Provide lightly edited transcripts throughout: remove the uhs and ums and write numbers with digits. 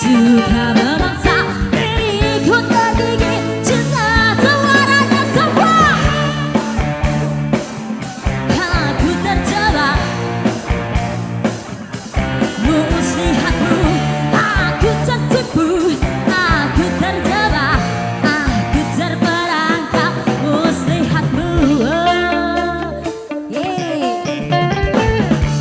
suka memaksa diriku tergigit cinta suaranya semua. Aku terjebak muslihatmu, aku tertipu, aku terjebak, aku terperangkap muslihatmu.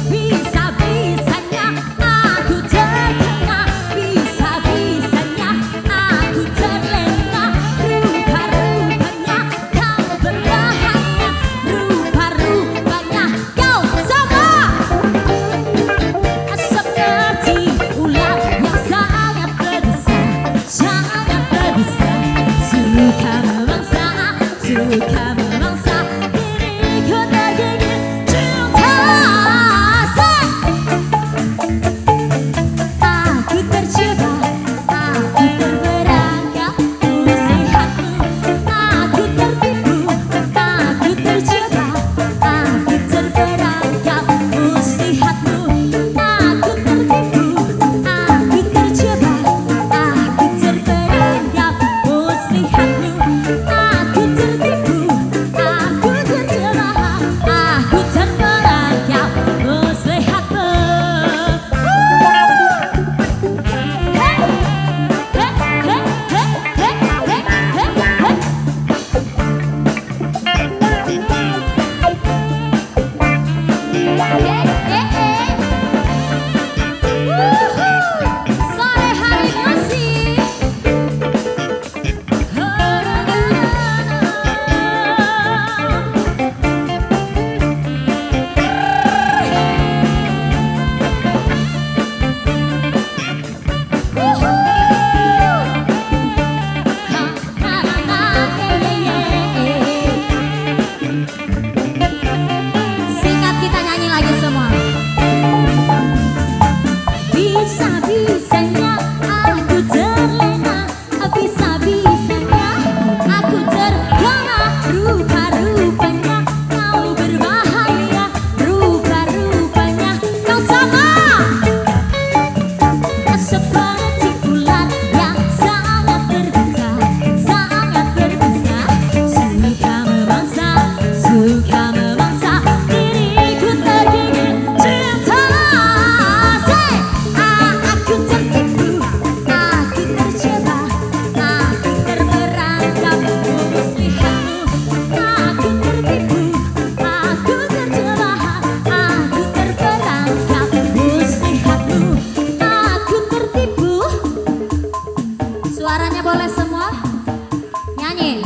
Bisa-bisanya aku terkena, bisa-bisanya aku terlena. Rupa-rupanya kau berbahaya, rupa-rupanya kau sama seperti ular yang sangat berbisa, sangat berbisa. Suka memangsa, suka memangsa diriku tergigit cinta. Aku terjebak, aku terperangkap muslihatmu. Aku tertipu, aku terjebak, aku terperangkap muslihatmu. Aku tertipu, aku terjebak, aku terperangkap muslihatmu. Aku tertipu, aku terjebak, aku terperangkap muslihatmu. Sore hari musik. Singkat kita nyanyi lagi semua. Bisa-bisanya aku terlena, bisa-bisanya aku terkena. Rupa-rupanya kau berbahaya, rupa-rupanya kau sama seperti ular yang sangat berbisa, sangat berbisa. Suka memangsa, suka memangsa diriku tergigit cinta. Aku tertipu, aku terjebak, aku terperangkap muslihatmu. Aku tertipu, aku terjebak, aku terperangkap muslihatmu. Aku tertipu. Suaranya boleh semua nyanyi.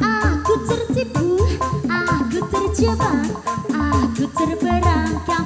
Aku tertipu, aku terjebak, aku terperangkap